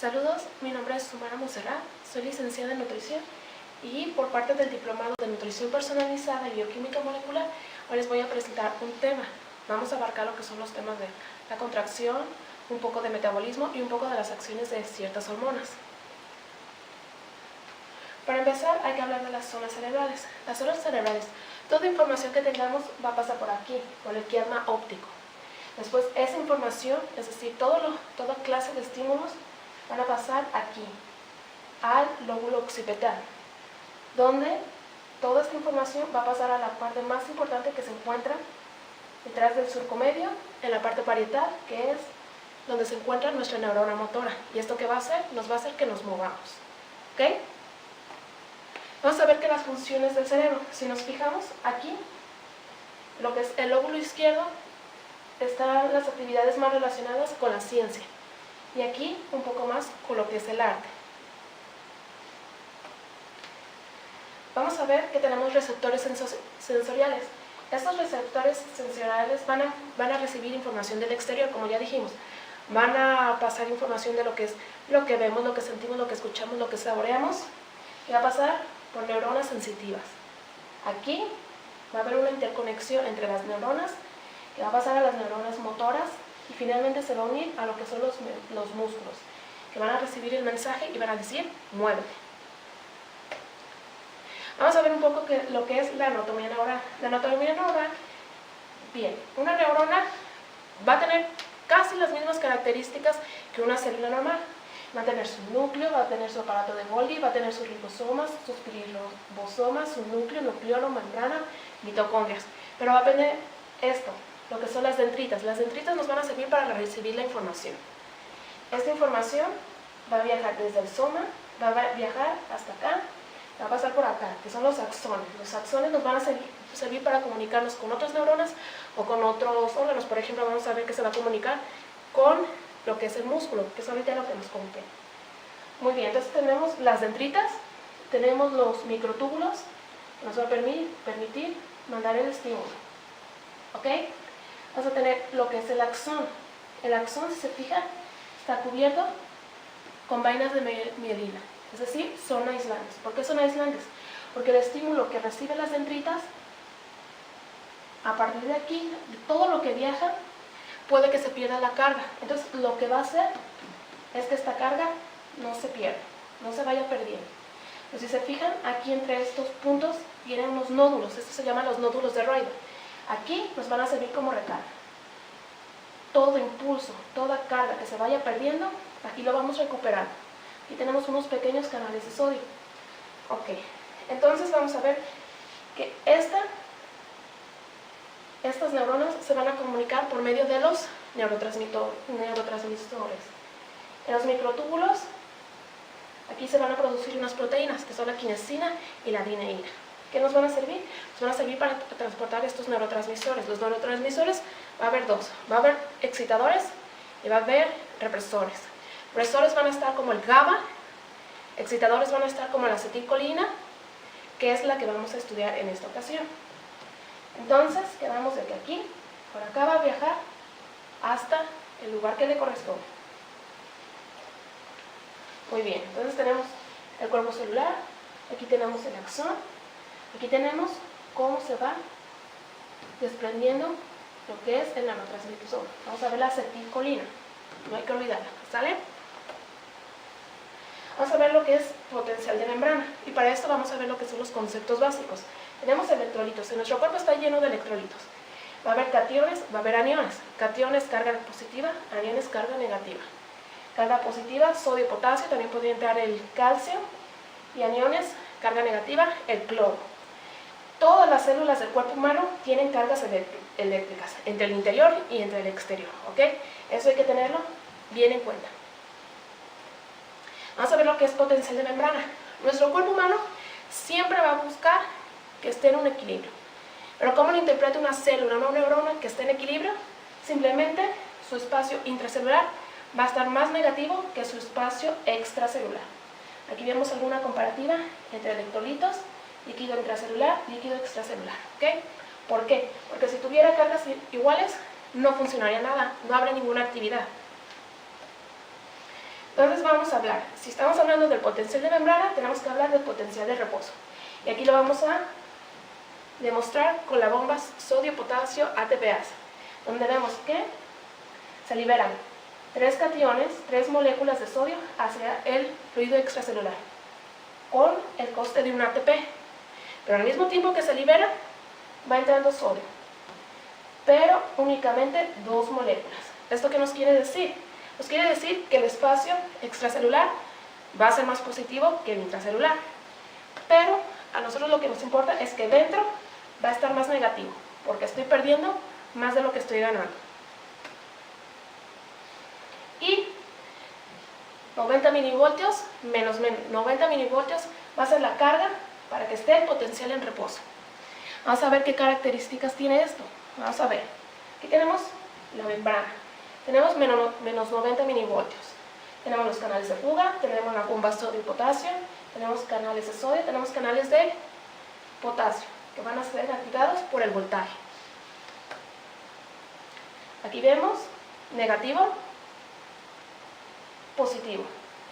Saludos, mi nombre es Sumara Monserrat, soy licenciada en nutrición y por parte del Diplomado de Nutrición Personalizada y Bioquímica Molecular, hoy les voy a presentar un tema. Vamos a abarcar lo que son los temas de la contracción, un poco de metabolismo y un poco de las acciones de ciertas hormonas. Para empezar, hay que hablar de las zonas cerebrales. Las zonas cerebrales, toda información que tengamos va a pasar por aquí, por el quiasma óptico. Después, esa información, es decir, toda clase de estímulos, van a pasar aquí, al lóbulo occipital, donde toda esta información va a pasar a la parte más importante que se encuentra detrás del surco medio, en la parte parietal, que es donde se encuentra nuestra neurona motora. ¿Y esto qué va a hacer? Nos va a hacer que nos movamos. ¿Ok? Vamos a ver que las funciones del cerebro, si nos fijamos aquí, lo que es el lóbulo izquierdo, están las actividades más relacionadas con la ciencia. Y aquí un poco más con lo que es el arte. Vamos a ver que tenemos receptores sensoriales. Estos receptores sensoriales van a recibir información del exterior, como ya dijimos. Van a pasar información de lo que es lo que vemos, lo que sentimos, lo que escuchamos, lo que saboreamos. Y va a pasar por neuronas sensitivas. Aquí va a haber una interconexión entre las neuronas, que va a pasar a las neuronas motoras, y finalmente se va a unir a lo que son los músculos, que van a recibir el mensaje y van a decir, muévete. Vamos a ver un poco lo que es la anatomía neural. La anatomía neural, bien, una neurona va a tener casi las mismas características que una célula normal. Va a tener su núcleo, va a tener su aparato de Golgi, va a tener sus ribosomas, sus ribosomas, su núcleo, nucleolo, membrana, mitocondrias. Pero va a tener esto, lo que son las dendritas. Las dendritas nos van a servir para recibir la información. Esta información va a viajar desde el soma, va a viajar hasta acá, va a pasar por acá, que son los axones. Los axones nos van a servir para comunicarnos con otras neuronas o con otros órganos. Por ejemplo, vamos a ver que se va a comunicar con lo que es el músculo, que es ahorita lo que nos compete. Muy bien, entonces tenemos las dendritas, tenemos los microtúbulos, que nos va a permitir mandar el estímulo. ¿Ok? Vamos a tener lo que es el axón. El axón, si se fijan, está cubierto con vainas de mielina, es decir, son aislantes. ¿Por qué son aislantes? Porque el estímulo que reciben las dendritas, a partir de aquí, de todo lo que viaja, puede que se pierda la carga. Entonces, lo que va a hacer es que esta carga no se pierda, no se vaya perdiendo. Pero si se fijan, aquí entre estos puntos tienen unos nódulos. Estos se llaman los nódulos de Rayleigh. Aquí nos van a servir como recarga. Todo impulso, toda carga que se vaya perdiendo, aquí lo vamos recuperando. Aquí tenemos unos pequeños canales de sodio. Ok, entonces vamos a ver que estas neuronas se van a comunicar por medio de los neurotransmisores. En los microtúbulos, aquí se van a producir unas proteínas, que son la quinesina y la adeneína. ¿Qué nos van a servir? Nos van a servir para transportar estos neurotransmisores. Los neurotransmisores va a haber dos. Va a haber excitadores y va a haber represores. Represores van a estar como el GABA. Excitadores van a estar como la acetilcolina, que es la que vamos a estudiar en esta ocasión. Entonces, quedamos de que aquí, por acá va a viajar hasta el lugar que le corresponde. Muy bien, entonces tenemos el cuerpo celular, aquí tenemos el axón, aquí tenemos cómo se va desprendiendo lo que es el neurotransmisor. Vamos a ver la acetilcolina, no hay que olvidarla, ¿sale? Vamos a ver lo que es potencial de membrana, y para esto vamos a ver lo que son los conceptos básicos. Tenemos electrolitos, en nuestro cuerpo está lleno de electrolitos. Va a haber cationes, va a haber aniones. Cationes, carga positiva, aniones, carga negativa. Carga positiva, sodio, potasio, también podría entrar el calcio. Y aniones, carga negativa, el cloro. Todas las células del cuerpo humano tienen cargas eléctricas, entre el interior y entre el exterior, ¿ok? Eso hay que tenerlo bien en cuenta. Vamos a ver lo que es potencial de membrana. Nuestro cuerpo humano siempre va a buscar que esté en un equilibrio. Pero ¿cómo lo interpreta una célula, una neurona que esté en equilibrio? Simplemente su espacio intracelular va a estar más negativo que su espacio extracelular. Aquí vemos alguna comparativa entre electrolitos, líquido intracelular, líquido extracelular. ¿Ok? ¿Por qué? Porque si tuviera cargas iguales, no funcionaría nada, no habrá ninguna actividad. Entonces vamos a hablar, si estamos hablando del potencial de membrana, tenemos que hablar del potencial de reposo. Y aquí lo vamos a demostrar con la bomba sodio-potasio ATPase, donde vemos que se liberan 3 cationes, 3 moléculas de sodio hacia el fluido extracelular, con el coste de un ATP. Pero al mismo tiempo que se libera, va entrando sodio, pero únicamente 2 moléculas. ¿Esto qué nos quiere decir? Nos quiere decir que el espacio extracelular va a ser más positivo que el intracelular, pero a nosotros lo que nos importa es que dentro va a estar más negativo, porque estoy perdiendo más de lo que estoy ganando. Y 90 milivoltios menos 90 milivoltios va a ser la carga para que esté el potencial en reposo. Vamos a ver qué características tiene esto. Vamos a ver. Aquí tenemos la membrana. Tenemos menos 90 milivoltios. Tenemos los canales de fuga, tenemos la bomba sodio-potasio, tenemos canales de sodio, tenemos canales de potasio, que van a ser activados por el voltaje. Aquí vemos negativo, positivo,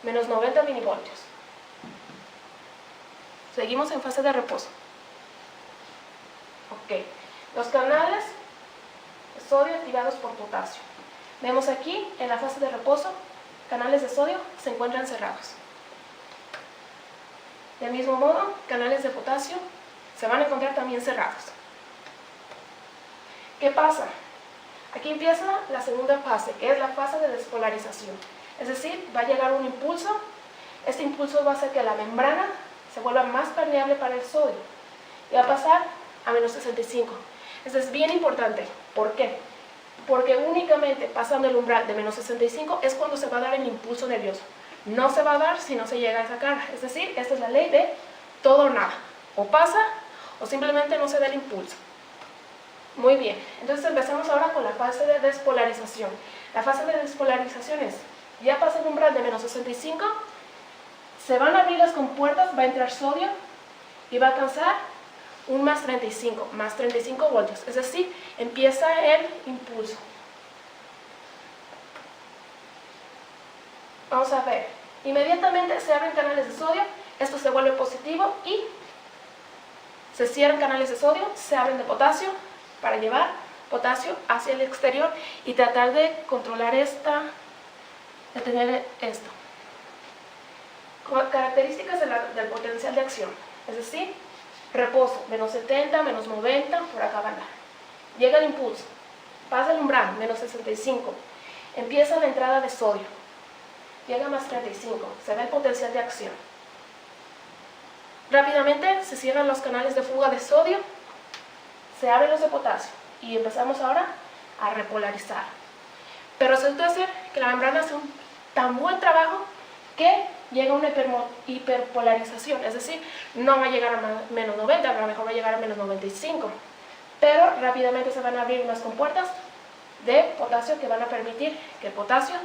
menos 90 milivoltios. Seguimos en fase de reposo. Ok, los canales de sodio activados por potasio. Vemos aquí, en la fase de reposo, canales de sodio se encuentran cerrados. Del mismo modo, canales de potasio se van a encontrar también cerrados. ¿Qué pasa? Aquí empieza la segunda fase, que es la fase de despolarización. Es decir, va a llegar un impulso. Este impulso va a hacer que la membrana se vuelva más permeable para el sodio y va a pasar a menos 65. Esto es bien importante. ¿Por qué? Porque únicamente pasando el umbral de menos 65 es cuando se va a dar el impulso nervioso. No se va a dar si no se llega a esa carga. Es decir, esta es la ley de todo o nada. O pasa o simplemente no se da el impulso. Muy bien, entonces empezamos ahora con la fase de despolarización. La fase de despolarización es, ya pasa el umbral de menos 65, se van a abrir las compuertas, va a entrar sodio y va a alcanzar un más 35 voltios. Es decir, empieza el impulso. Vamos a ver, inmediatamente se abren canales de sodio, esto se vuelve positivo y se cierran canales de sodio, se abren de potasio para llevar potasio hacia el exterior y tratar de controlar de tener esto. Características del potencial de acción, es decir, reposo, menos 70, menos 90, por acá va a andar. Llega el impulso, pasa el umbral, menos 65, empieza la entrada de sodio, llega a más 35, se ve el potencial de acción. Rápidamente se cierran los canales de fuga de sodio, se abren los de potasio y empezamos ahora a repolarizar. Pero resulta ser que la membrana hace un tan buen trabajo que llega a una hiperpolarización, es decir, no va a llegar a menos 90, a lo mejor va a llegar a menos 95, pero rápidamente se van a abrir unas compuertas de potasio que van a permitir que el potasio,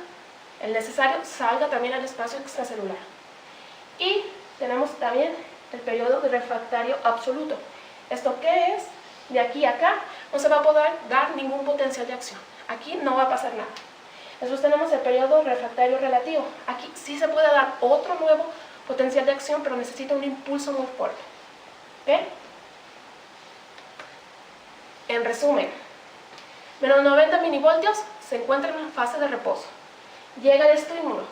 el necesario, salga también al espacio extracelular. Y tenemos también el periodo de refractario absoluto. ¿Esto qué es? De aquí a acá no se va a poder dar ningún potencial de acción. Aquí no va a pasar nada. Después tenemos el periodo refractario relativo. Aquí sí se puede dar otro nuevo potencial de acción, pero necesita un impulso muy fuerte. ¿Ok? En resumen, menos 90 milivoltios se encuentra en fase de reposo. Llega el estímulo.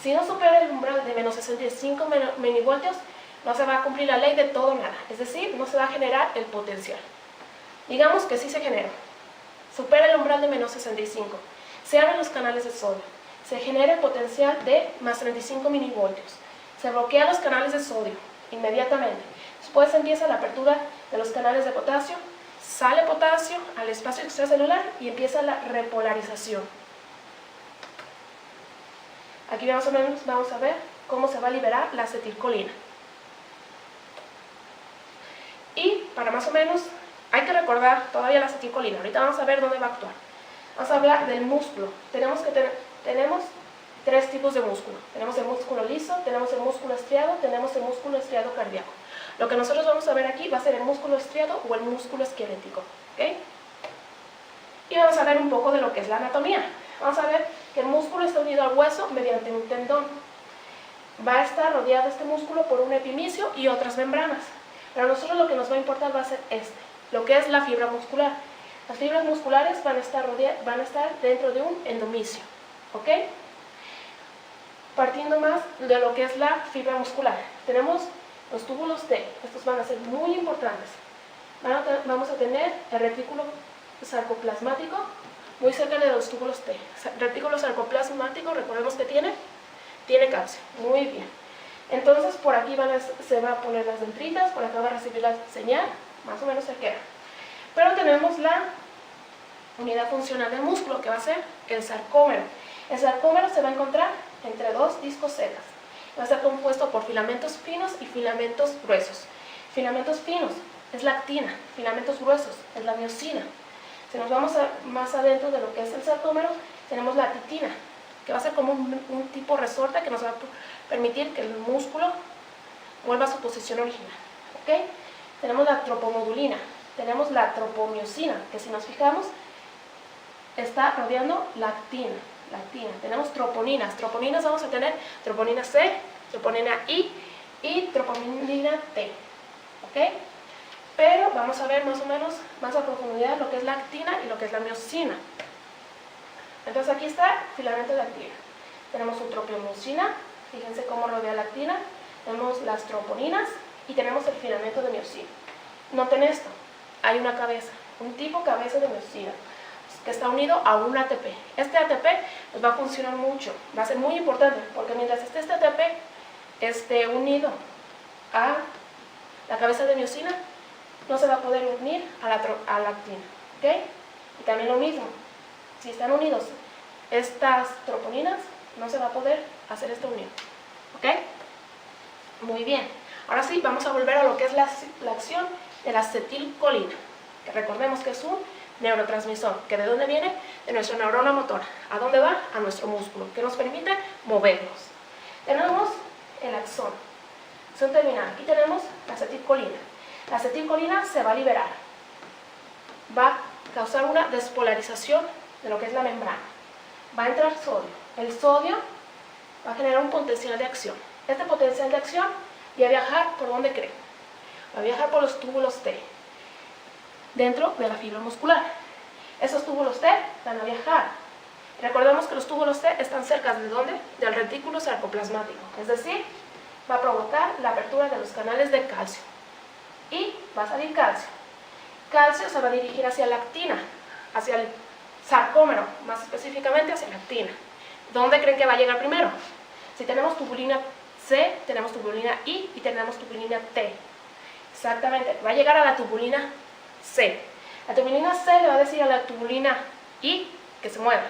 Si no supera el umbral de menos 65 milivoltios, no se va a cumplir la ley de todo o nada. Es decir, no se va a generar el potencial. Digamos que sí se genera. Supera el umbral de menos 65. Se abren los canales de sodio. Se genera el potencial de más 35 milivoltios. Se bloquean los canales de sodio inmediatamente. Después empieza la apertura de los canales de potasio. Sale potasio al espacio extracelular y empieza la repolarización. Aquí más o menos vamos a ver cómo se va a liberar la acetilcolina. Y para más o menos hay que recordar todavía la acetilcolina. Ahorita vamos a ver dónde va a actuar. Vamos a hablar del músculo. Tenemos 3 tipos de músculo. Tenemos el músculo liso, tenemos el músculo estriado, tenemos el músculo estriado cardíaco. Lo que nosotros vamos a ver aquí va a ser el músculo estriado o el músculo esquelético. ¿Okay? Y vamos a ver un poco de lo que es la anatomía. Vamos a ver que el músculo está unido al hueso mediante un tendón. Va a estar rodeado este músculo por un epimicio y otras membranas. Pero a nosotros lo que nos va a importar va a ser lo que es la fibra muscular. Las fibras musculares van a estar dentro de un endomisio. ¿Ok? Partiendo más de lo que es la fibra muscular, tenemos los túbulos T. Estos van a ser muy importantes. Vamos a tener el retículo sarcoplasmático muy cerca de los túbulos T. Retículo sarcoplasmático, recordemos que tiene calcio. Muy bien. Entonces por aquí se van a poner las dendritas, por acá va a recibir la señal, más o menos se queda. Pero tenemos la unidad funcional del músculo, que va a ser el sarcómero. El sarcómero se va a encontrar entre dos discos zetas. Va a estar compuesto por filamentos finos y filamentos gruesos. Filamentos finos es la actina, filamentos gruesos es la miosina. Si nos vamos más adentro de lo que es el sarcómero, tenemos la titina, que va a ser como un tipo resorte que nos va a permitir que el músculo vuelva a su posición original. ¿Okay? Tenemos la tropomodulina, tenemos la tropomiosina, que si nos fijamos está rodeando la actina. Tenemos troponinas. Troponinas vamos a tener troponina C, troponina I y troponina T. ¿Ok? Pero vamos a ver más o menos, más a profundidad, lo que es la actina y lo que es la miosina. Entonces aquí está el filamento de actina. Tenemos un tropomiosina, fíjense cómo rodea la actina. Tenemos las troponinas y tenemos el filamento de miosina. Noten esto, hay una cabeza, un tipo cabeza de miosina, que está unido a un ATP. Este ATP pues, va a funcionar mucho, va a ser muy importante, porque mientras esté este ATP unido a la cabeza de miosina, no se va a poder unir a la actina. ¿Okay? Y también lo mismo, si están unidos estas troponinas, no se va a poder hacer esta unión. ¿Ok? Muy bien. Ahora sí, vamos a volver a lo que es la acción de la acetilcolina, que recordemos que es un neurotransmisor, que ¿de dónde viene? De nuestra neurona motora. ¿A dónde va? A nuestro músculo, que nos permite movernos. Tenemos el axón terminal. Aquí tenemos la acetilcolina. La acetilcolina se va a liberar. Va a causar una despolarización de lo que es la membrana. Va a entrar sodio. El sodio va a generar un potencial de acción. Este potencial de acción va a viajar ¿por dónde creen? Va a viajar por los túbulos T, dentro de la fibra muscular. Esos túbulos T van a viajar. Recordemos que los túbulos T están cerca ¿de dónde? Del retículo sarcoplasmático. Es decir, va a provocar la apertura de los canales de calcio. Y va a salir calcio. Calcio se va a dirigir hacia la actina, hacia el sarcómero, más específicamente hacia la actina. ¿Dónde creen que va a llegar primero? Si tenemos tubulina C, tenemos tubulina I y tenemos tubulina T. Exactamente, va a llegar a la tubulina C. La tubulina C le va a decir a la tubulina I que se mueva.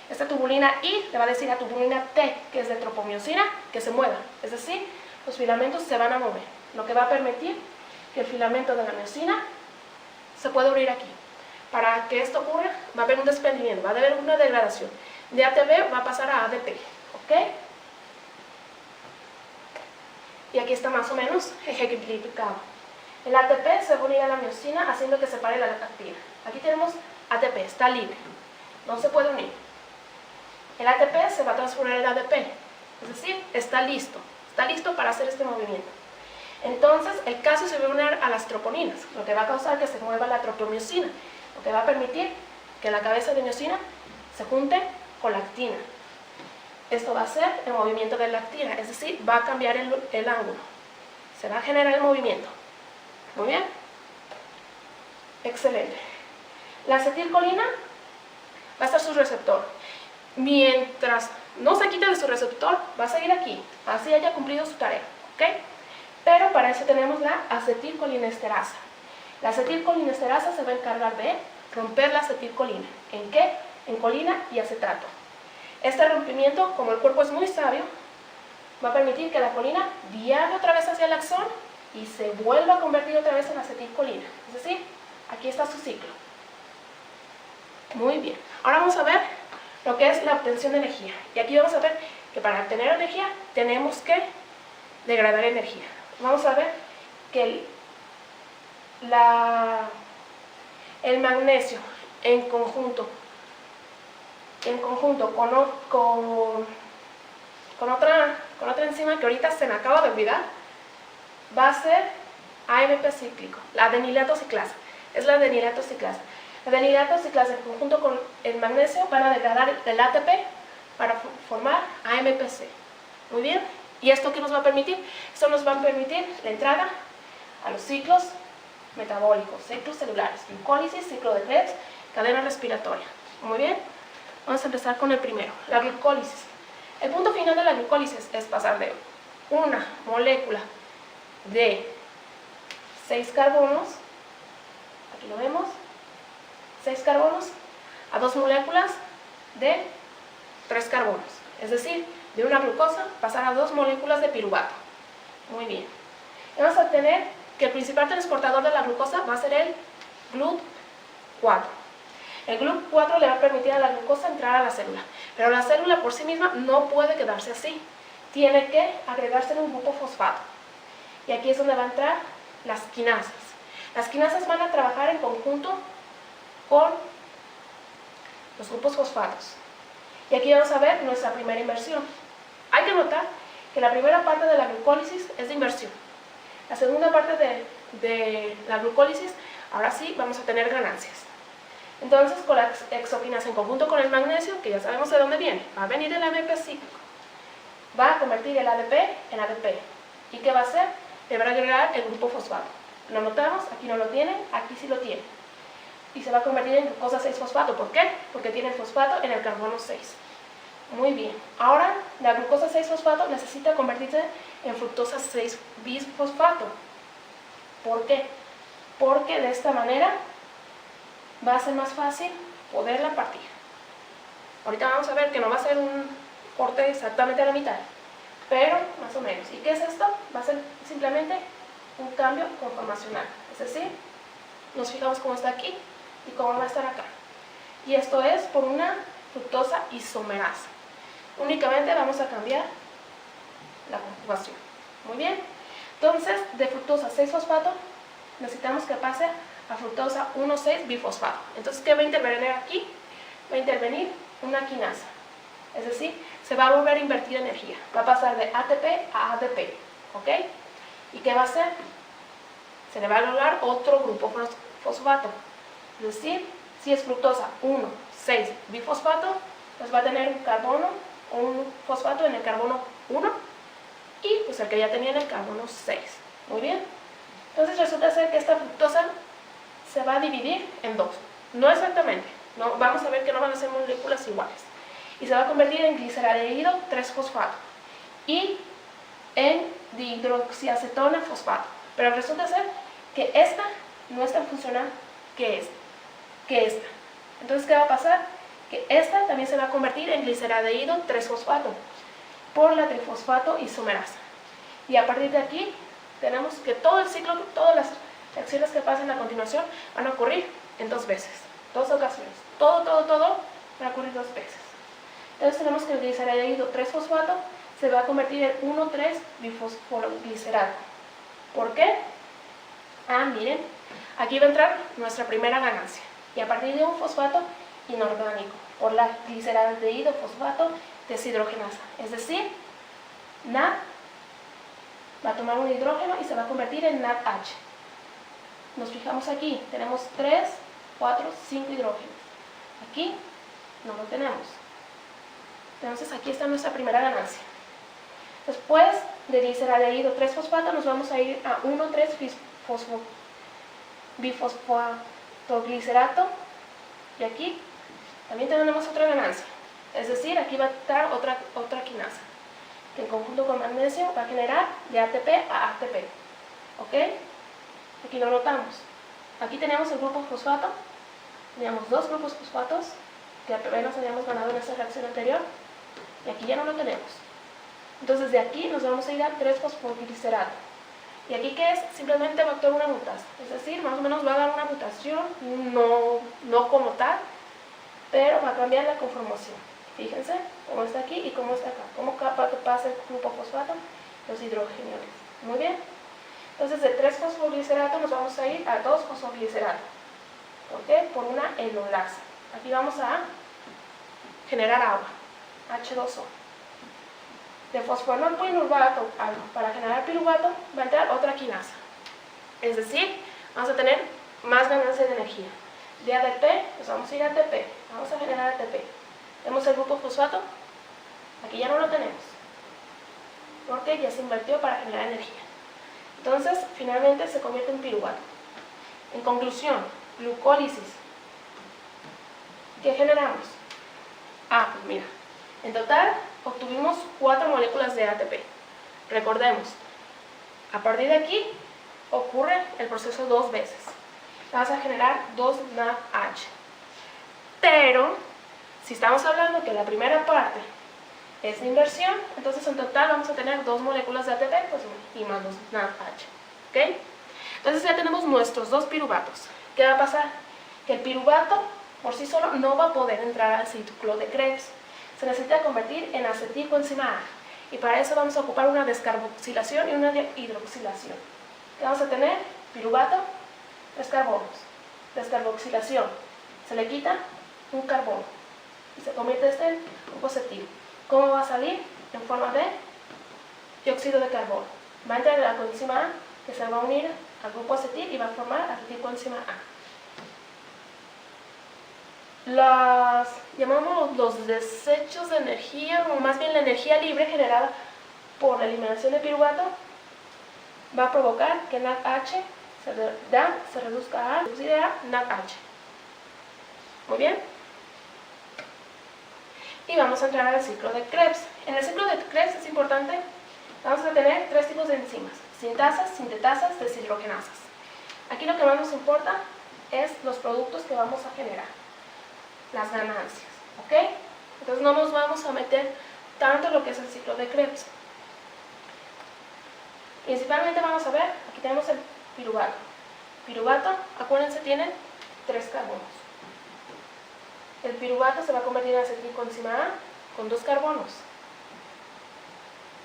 Esta tubulina I le va a decir a tubulina T, que es de tropomiosina, que se mueva. Es decir, los filamentos se van a mover, lo que va a permitir que el filamento de la miosina se pueda unir aquí. Para que esto ocurra, va a haber un desprendimiento, va a haber una degradación. De ATP va a pasar a ADP. ¿Ok? Y aquí está más o menos ejemplificado. El ATP se va a unir a la miosina haciendo que separe la actina. Aquí tenemos ATP, está libre, no se puede unir. El ATP se va a transformar en ADP, es decir, está listo para hacer este movimiento. Entonces el calcio se va a unir a las troponinas, lo que va a causar que se mueva la tropomiosina, lo que va a permitir que la cabeza de miosina se junte con la actina. Esto va a ser el movimiento de la actina, es decir, va a cambiar el ángulo, se va a generar el movimiento. Muy bien, excelente. La acetilcolina va a estar su receptor. Mientras no se quite de su receptor, va a seguir aquí, así haya cumplido su tarea. ¿Ok? Pero para eso tenemos la acetilcolinesterasa. La acetilcolinesterasa se va a encargar de romper la acetilcolina. ¿En qué? En colina y acetato. Este rompimiento, como el cuerpo es muy sabio, va a permitir que la colina viaje otra vez hacia el axón y se vuelva a convertir otra vez en acetilcolina. Es decir, aquí está su ciclo. Muy bien. Ahora vamos a ver lo que es la obtención de energía. Y aquí vamos a ver que para obtener energía tenemos que degradar energía. Vamos a ver que el magnesio en conjunto con otra enzima que ahorita se me acaba de olvidar, va a ser AMP cíclico, la adenilato ciclasa. Es la adenilato ciclasa. La adenilato ciclasa en conjunto con el magnesio van a degradar el ATP para formar AMPC. Muy bien. ¿Y esto qué nos va a permitir? Esto nos va a permitir la entrada a los ciclos metabólicos, ciclos celulares, glucólisis, ciclo de Krebs, cadena respiratoria. Muy bien. Vamos a empezar con el primero, la glucólisis. El punto final de la glucólisis es pasar de una molécula de 6 carbonos, aquí lo vemos, 6 carbonos, a 2 moléculas de 3 carbonos. Es decir, de una glucosa pasar a 2 moléculas de piruvato. Muy bien. Y vamos a tener que el principal transportador de la glucosa va a ser el GLUT4. El GLUT4 le va a permitir a la glucosa entrar a la célula, pero la célula por sí misma no puede quedarse así. Tiene que agregarse un grupo fosfato. Y aquí es donde van a entrar las quinasas. Las quinasas van a trabajar en conjunto con los grupos fosfatos. Y aquí vamos a ver nuestra primera inversión. Hay que notar que la primera parte de la glucólisis es de inversión. La segunda parte de la glucólisis, ahora sí vamos a tener ganancias. Entonces, con la exoquinasa en conjunto con el magnesio, que ya sabemos de dónde viene, va a venir el AMP cíclico. Va a convertir el ADP en ADP. ¿Y qué va a hacer? Le va a agregar el grupo fosfato. Lo notamos, aquí no lo tienen, aquí sí lo tienen. Y se va a convertir en glucosa 6-fosfato. ¿Por qué? Porque tiene el fosfato en el carbono 6. Muy bien. Ahora, la glucosa 6-fosfato necesita convertirse en fructosa 6-bisfosfato. ¿Por qué? Porque de esta manera va a ser más fácil poderla partir. Ahorita vamos a ver que no va a ser un corte exactamente a la mitad, pero más o menos. ¿Y qué es esto? Va a ser simplemente un cambio conformacional. Es decir, nos fijamos cómo está aquí y cómo va a estar acá. Y esto es por una fructosa isomerasa. Únicamente vamos a cambiar la conjugación. Muy bien. Entonces, de fructosa 6-fosfato necesitamos que pase a fructosa 1,6-bifosfato. Entonces, ¿qué va a intervenir aquí? Va a intervenir una quinasa. Es decir, se va a volver a invertir energía. Va a pasar de ATP a ADP. ¿Ok? ¿Y qué va a hacer? Se le va a agregar otro grupo fosfato. Es decir, si es fructosa 1,6-bifosfato, pues va a tener un carbono o un fosfato en el carbono 1 y pues el que ya tenía en el carbono 6. Muy bien. Entonces resulta ser que esta fructosa se va a dividir en dos. No exactamente. No, vamos a ver que no van a ser moléculas iguales. Y se va a convertir en gliceraldehído 3-fosfato y en dihidroxiacetona fosfato. Pero resulta ser que esta no es tan funcional que esta. Entonces, ¿qué va a pasar? Que esta también se va a convertir en gliceraldehído 3-fosfato por la trifosfato isomerasa. Y a partir de aquí tenemos que todo el ciclo, todas las reacciones que pasen a continuación van a ocurrir en 2 veces, 2 ocasiones. Todo va a ocurrir 2 veces. Entonces tenemos que el gliceraldehído 3-fosfato se va a convertir en 1,3-bifosfoglicerato. ¿Por qué? Ah, miren, aquí va a entrar nuestra primera ganancia. Y a partir de un fosfato inorgánico, por la gliceraldehído fosfato deshidrogenasa. Es decir, NAD va a tomar un hidrógeno y se va a convertir en NADH. Nos fijamos aquí, tenemos 3, 4, 5 hidrógenos. Aquí no lo tenemos. Entonces aquí está nuestra primera ganancia. Después de gliceraldehído 3-fosfato nos vamos a ir a 1,3-bifosfoglicerato y aquí también tenemos otra ganancia. Es decir, aquí va a estar otra quinasa que en conjunto con magnesio va a generar de ATP a ATP. ¿Ok? Aquí lo notamos. Aquí tenemos el grupo fosfato. Teníamos 2 grupos fosfatos que apenas habíamos ganado en esta reacción anterior. Y aquí ya no lo tenemos. Entonces de aquí nos vamos a ir a 3-fosfoglicerato. ¿Y aquí qué es? Simplemente va a actuar una mutasa. Es decir, más o menos va a dar una mutación, no como tal, pero va a cambiar la conformación. Fíjense cómo está aquí y cómo está acá. ¿Cómo pasa el grupo fosfato? Los hidrogeniones. Muy bien. Entonces de 3-fosfoglicerato nos vamos a ir a 2-fosfoglicerato. ¿Por qué? Por una enolasa. Aquí vamos a generar agua, H2O. De fosfonol piruvato para generar piruvato va a entrar otra quinasa. Es decir, vamos a tener más ganancia de energía. De ADP, pues vamos a ir a ATP. Vamos a generar ATP. Vemos el grupo fosfato. Aquí ya no lo tenemos, porque ya se invirtió para generar energía. Entonces, finalmente se convierte en piruvato. En conclusión, glucólisis. ¿Qué generamos? Pues mira, en total obtuvimos 4 moléculas de ATP. Recordemos, a partir de aquí ocurre el proceso 2 veces. Vas a generar 2 NADH. Pero, si estamos hablando que la primera parte es de inversión, entonces en total vamos a tener 2 moléculas de ATP pues, y más 2 NADH. ¿Okay? Entonces ya tenemos nuestros 2 piruvatos. ¿Qué va a pasar? Que el piruvato por sí solo no va a poder entrar al ciclo de Krebs. Se necesita convertir en acetilcoenzima A. Y para eso vamos a ocupar una descarboxilación y una hidroxilación. ¿Qué vamos a tener? Piruvato, 3 carbonos. Descarboxilación. Se le quita un carbono. Y se convierte en un positivo. ¿Cómo va a salir? En forma de dióxido de carbono. Va a entrar la coenzima A, que se va a unir al grupo acetil y va a formar acetilcoenzima A. Llamamos los desechos de energía, o más bien la energía libre generada por la eliminación de piruvato, va a provocar que NADH se reduzca a NADH. Muy bien. Y vamos a entrar al ciclo de Krebs. En el ciclo de Krebs es importante, vamos a tener 3 tipos de enzimas: sintasas, sintetasas, deshidrogenasas. Aquí lo que más nos importa es los productos que vamos a generar, las ganancias, ¿ok? Entonces no nos vamos a meter tanto en lo que es el ciclo de Krebs. Principalmente vamos a ver, aquí tenemos el piruvato. Piruvato, acuérdense, tiene 3 carbonos. El piruvato se va a convertir en acetilcoenzima A con 2 carbonos.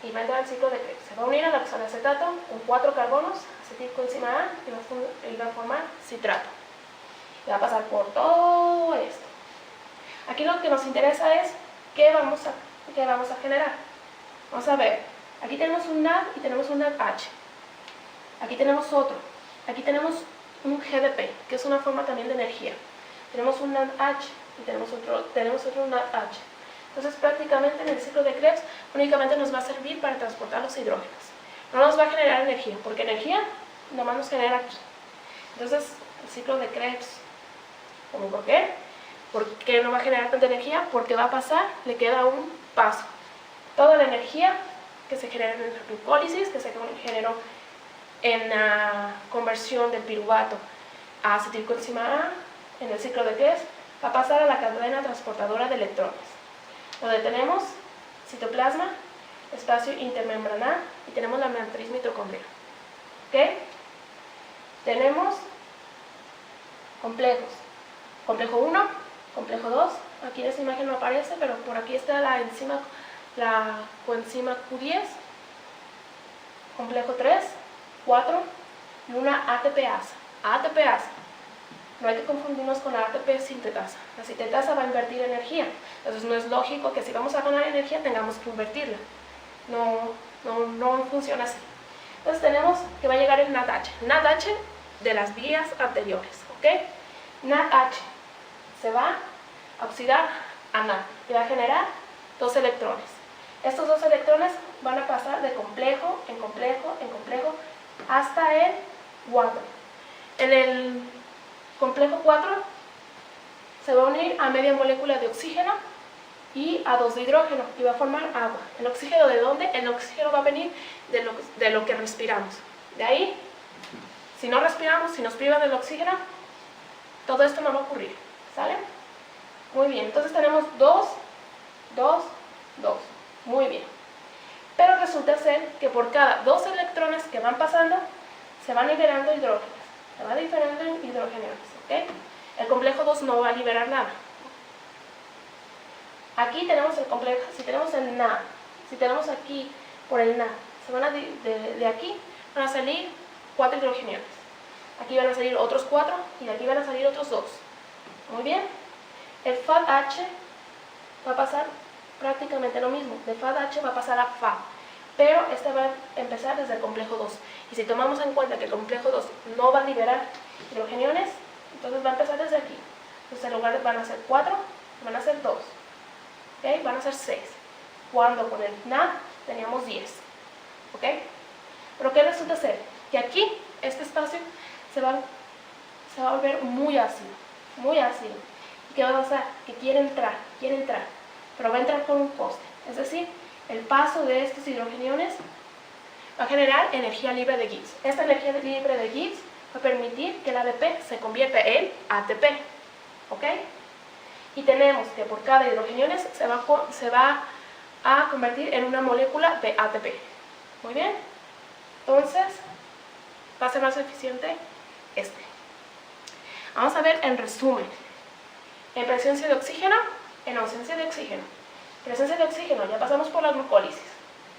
Y va a entrar al ciclo de Krebs. Se va a unir al oxaloacetato con 4 carbonos, acetilcoenzima A, y va a formar citrato. Y va a pasar por todo esto. Aquí lo que nos interesa es qué vamos a generar. Vamos a ver, aquí tenemos un NAD y tenemos un NADH. Aquí tenemos otro. Aquí tenemos un GDP, que es una forma también de energía. Tenemos un NADH y tenemos otro NADH. Entonces prácticamente en el ciclo de Krebs únicamente nos va a servir para transportar los hidrógenos. No nos va a generar energía, porque energía nomás nos genera aquí. Entonces el ciclo de Krebs, ¿por qué? ¿Por qué no va a generar tanta energía? Porque va a pasar, le queda un paso. Toda la energía que se genera en la glucólisis, que se generó en la conversión del piruvato a acetilcoenzima A, en el ciclo de Krebs, va a pasar a la cadena transportadora de electrones, donde tenemos citoplasma, espacio intermembranal y tenemos la matriz mitocondrial. ¿Ok? Tenemos complejos. Complejo 1, complejo 2, aquí en esta imagen no aparece, pero por aquí está la coenzima Q10, complejo 3, 4 y una ATPasa. ATPasa. No hay que confundirnos con la ATP sintetasa. La sintetasa va a invertir energía. Entonces no es lógico que si vamos a ganar energía tengamos que invertirla. No funciona así. Entonces tenemos que va a llegar el NADH. NADH de las vías anteriores. ¿Ok? NADH se va a oxidar a NAD y va a generar 2 electrones. Estos 2 electrones van a pasar de complejo en complejo en complejo hasta el 4. En el complejo 4 se va a unir a media molécula de oxígeno y a 2 de hidrógeno y va a formar agua. ¿El oxígeno de dónde? El oxígeno va a venir de lo que respiramos. De ahí, si no respiramos, si nos privan del oxígeno, todo esto no va a ocurrir. ¿Sale? Muy bien, entonces tenemos 2, 2, 2. Muy bien. Pero resulta ser que por cada 2 electrones que van pasando, se van liberando hidrógenos. Se va liberando hidrógenos. ¿Ok? El complejo 2 no va a liberar nada. Aquí tenemos el complejo, si tenemos el NAD, si tenemos aquí por el NAD, de aquí van a salir 4 hidrogeniones. Aquí van a salir otros 4 y de aquí van a salir otros 2. Muy bien. El FADH va a pasar prácticamente lo mismo. De FADH va a pasar a FA. Pero este va a empezar desde el complejo 2. Y si tomamos en cuenta que el complejo 2 no va a liberar hidrogeniones, entonces va a empezar desde aquí. Entonces en lugar de van a ser 4, van a ser 2. ¿Okay? Van a ser 6. Cuando con el NAD teníamos 10. ¿Ok? Pero ¿qué resulta ser? Que aquí, este espacio se va a volver muy ácido. Muy ácido. ¿Y qué va a pasar? Que quiere entrar. Pero va a entrar con un coste. Es decir, el paso de estos hidrogeniones va a generar energía libre de Gibbs. Esta energía libre de Gibbs va a permitir que el ADP se convierta en ATP. ¿Ok? Y tenemos que por cada hidrogeniones se va a convertir en una molécula de ATP. Muy bien. Entonces, va a ser más eficiente este. Vamos a ver en resumen. En presencia de oxígeno, en ausencia de oxígeno. Presencia de oxígeno, ya pasamos por la glucólisis.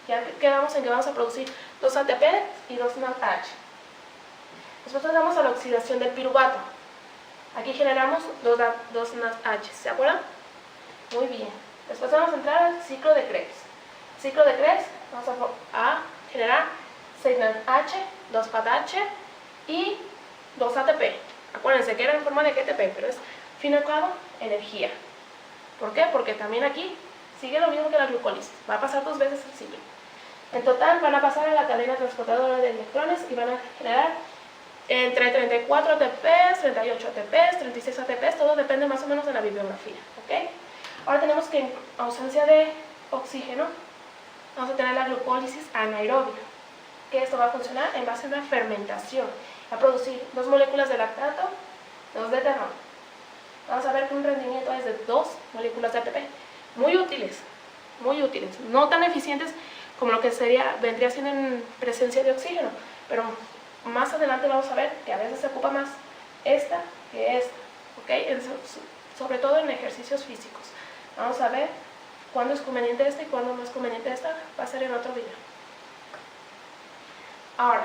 Ya quedamos en que vamos a producir 2 ATP y 2 NADH. Después pasamos a la oxidación del piruvato. Aquí generamos 2 NADH, ¿se acuerdan? Muy bien. Después vamos a entrar al ciclo de Krebs. Ciclo de Krebs, vamos a generar 6 NADH, 2 FADH y 2 ATP. Acuérdense que era en forma de GTP, pero es, al fin y al cabo, energía. ¿Por qué? Porque también aquí sigue lo mismo que la glucólisis. Va a pasar 2 veces el ciclo. En total van a pasar a la cadena transportadora de electrones y van a generar entre 34 ATPs, 38 ATPs, 36 ATPs, todo depende más o menos de la bibliografía. ¿Okay? Ahora tenemos que en ausencia de oxígeno vamos a tener la glucólisis anaerobia, que esto va a funcionar en base a una fermentación, va a producir 2 moléculas de lactato, 2 de etanol. Vamos a ver que un rendimiento es de 2 moléculas de ATP, muy útiles, no tan eficientes como lo que vendría siendo en presencia de oxígeno, pero más adelante vamos a ver que a veces se ocupa más esta que esta, ¿ok? Sobre todo en ejercicios físicos. Vamos a ver cuándo es conveniente esta y cuándo no es conveniente esta, va a ser en otro video. Ahora,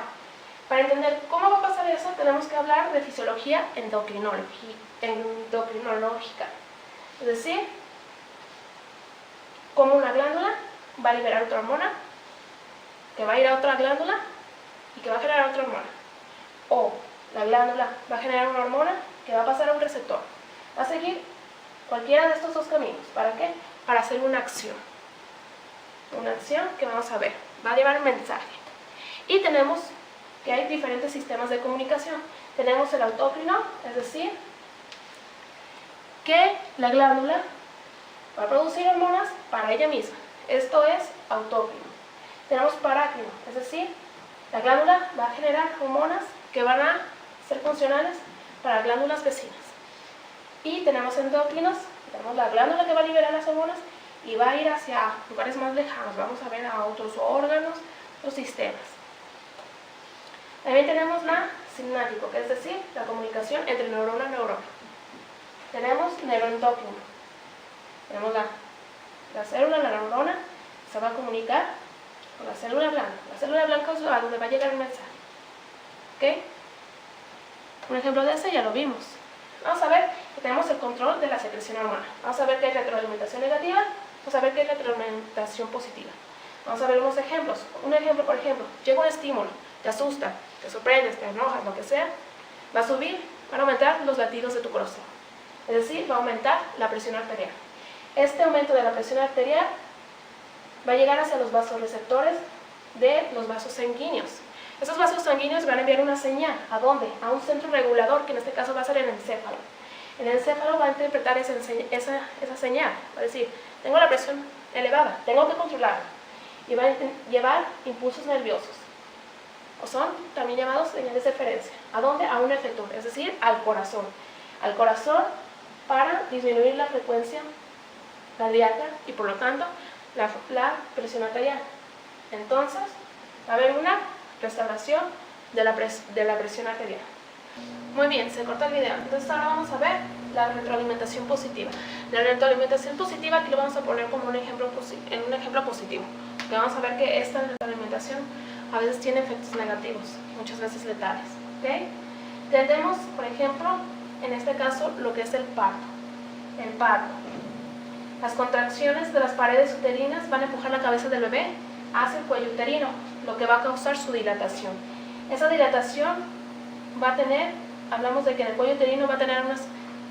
para entender cómo va a pasar eso, tenemos que hablar de fisiología endocrinológica. Es decir, cómo una glándula va a liberar otra hormona, que va a ir a otra glándula y que va a generar otra hormona. O la glándula va a generar una hormona que va a pasar a un receptor. Va a seguir cualquiera de estos 2 caminos. ¿Para qué? Para hacer una acción. Una acción que vamos a ver. Va a llevar un mensaje. Y tenemos que hay diferentes sistemas de comunicación. Tenemos el autócrino, es decir, que la glándula va a producir hormonas para ella misma. Esto es autócrino. Tenemos parácrino, es decir, la glándula va a generar hormonas que van a ser funcionales para glándulas vecinas. Y tenemos endócrinos, tenemos la glándula que va a liberar las hormonas y va a ir hacia lugares más lejanos. Vamos a ver a otros órganos, otros sistemas. También tenemos la sináptico, que es decir, la comunicación entre neurona y neurona. Tenemos neuroendocrino. Tenemos la célula, la neurona, se va a comunicar con la célula blanca. La célula blanca es a donde va a llegar el mensaje. ¿Ok? Un ejemplo de ese ya lo vimos. Vamos a ver que tenemos el control de la secreción hormonal. Vamos a ver que hay retroalimentación negativa. Vamos a ver que hay retroalimentación positiva. Vamos a ver unos ejemplos. Un ejemplo, por ejemplo, llega un estímulo, te asusta, te sorprendes, te enojas, lo que sea. Va a subir, van a aumentar los latidos de tu corazón. Es decir, va a aumentar la presión arterial. Este aumento de la presión arterial va a llegar hacia los vasoreceptores de los vasos sanguíneos. Esos vasos sanguíneos van a enviar una señal. ¿A dónde? A un centro regulador, que en este caso va a ser el encéfalo. El encéfalo va a interpretar esa señal. Va a decir, tengo la presión elevada, tengo que controlarla. Y va a llevar impulsos nerviosos. O son también llamados señales de referencia. ¿A dónde? A un efector, es decir, al corazón. Al corazón para disminuir la frecuencia cardíaca y por lo tanto la presión arterial. Entonces va a haber una restauración de la presión arterial. Muy bien, se corta el video. Entonces ahora vamos a ver la retroalimentación positiva. La retroalimentación positiva aquí lo vamos a poner como un ejemplo positivo. Porque vamos a ver que esta retroalimentación a veces tiene efectos negativos, muchas veces letales. ¿Okay? Tenemos, por ejemplo, en este caso, lo que es el parto. El parto. Las contracciones de las paredes uterinas van a empujar la cabeza del bebé hacia el cuello uterino, lo que va a causar su dilatación. Esa dilatación va a tener, hablamos de que en el cuello uterino va a tener unas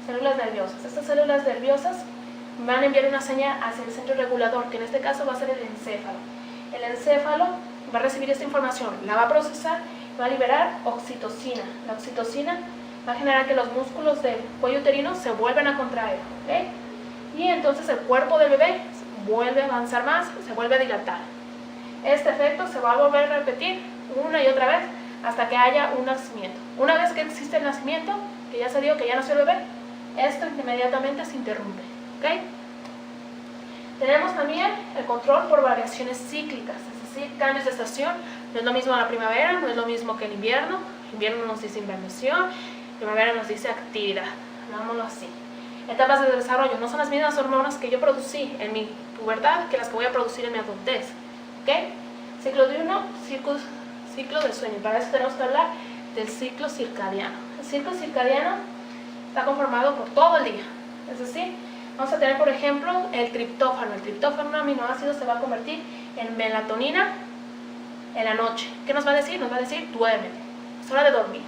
células nerviosas. Estas células nerviosas van a enviar una señal hacia el centro regulador, que en este caso va a ser el encéfalo. El encéfalo va a recibir esta información, la va a procesar, va a liberar oxitocina. La oxitocina va a generar que los músculos del cuello uterino se vuelvan a contraer, ¿okay? Y entonces el cuerpo del bebé vuelve a avanzar más, se vuelve a dilatar. Este efecto se va a volver a repetir una y otra vez hasta que haya un nacimiento. Una vez que existe el nacimiento, que ya se dio, que ya nació el bebé, esto inmediatamente se interrumpe, ¿okay? Tenemos también el control por variaciones cíclicas, es decir, cambios de estación. No es lo mismo la primavera, no es lo mismo que el invierno. El invierno nos dice invernación, primavera nos dice actividad, hagámoslo así. Etapas de desarrollo, no son las mismas hormonas que yo producí en mi pubertad que las que voy a producir en mi adultez, ¿okay? Ciclo diurno, ciclo de sueño. Para eso tenemos que hablar del ciclo circadiano. El ciclo circadiano está conformado por todo el día, es decir, vamos a tener, por ejemplo, el triptófano. El triptófano, un aminoácido, se va a convertir en melatonina en la noche. ¿Qué nos va a decir? Nos va a decir, duérmete, es hora de dormir.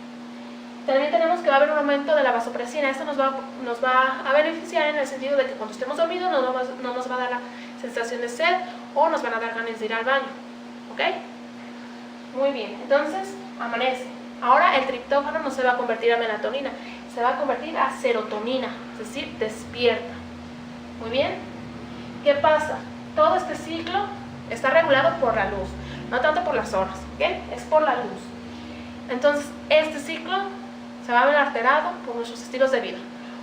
También tenemos que va a haber un aumento de la vasopresina. Esto nos va a beneficiar en el sentido de que cuando estemos dormidos no nos va a dar la sensación de sed o nos van a dar ganas de ir al baño, ¿ok? Muy bien, entonces amanece. Ahora el triptófano no se va a convertir a melatonina, se va a convertir a serotonina, es decir, despierta. Muy bien, ¿qué pasa? Todo este ciclo está regulado por la luz, no tanto por las horas, ¿ok? Es por la luz. Entonces, este ciclo se va a ver alterado por nuestros estilos de vida.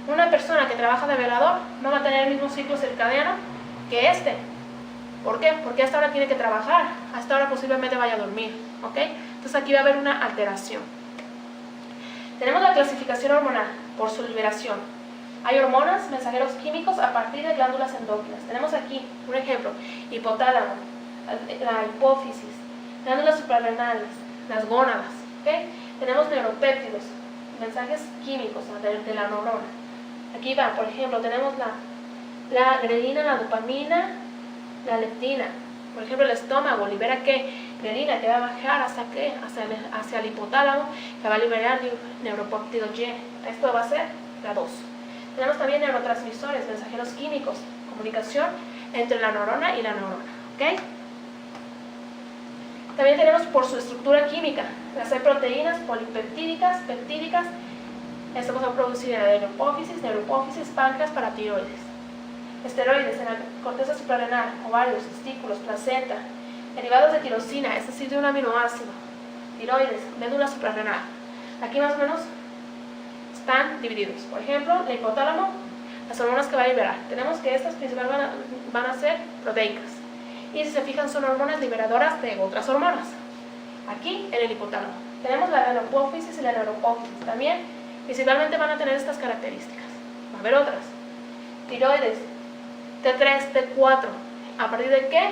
Una persona que trabaja de velador no va a tener el mismo ciclo circadiano que este. ¿Por qué? Porque hasta ahora tiene que trabajar, hasta ahora posiblemente vaya a dormir, ¿ok? Entonces aquí va a haber una alteración. Tenemos la clasificación hormonal por su liberación. Hay hormonas, mensajeros químicos a partir de glándulas endócrinas. Tenemos aquí un ejemplo: hipotálamo, la hipófisis, glándulas suprarrenales, las gónadas, ¿ok? Tenemos neuropéptidos, mensajes químicos de la neurona. Aquí va, por ejemplo, tenemos la grelina, la dopamina, la leptina. Por ejemplo, el estómago libera ¿qué? Grelina, que va a bajar hacia ¿qué? Hacia el hipotálamo, que va a liberar neuropéptido Y. Esto va a ser la 2. Tenemos también neurotransmisores, mensajeros químicos, comunicación entre la neurona y la neurona, ¿ok? También tenemos por su estructura química, las proteínas polipeptídicas, peptídicas. Esto va a producir en la neuropófisis, páncreas, paratiroides. Esteroides en la corteza suprarrenal, ovarios, testículos, placenta. Derivados de tirosina, es decir, de un aminoácido. Tiroides, médula suprarrenal. Aquí más o menos están divididos. Por ejemplo, el hipotálamo, las hormonas que va a liberar. Tenemos que estas principalmente van a ser proteicas. Y si se fijan, son hormonas liberadoras de otras hormonas. Aquí en el hipotálamo. Tenemos la neuropófisis y la neuropófisis. También principalmente van a tener estas características. Va a haber otras. Tiroides, T3, T4. ¿A partir de qué?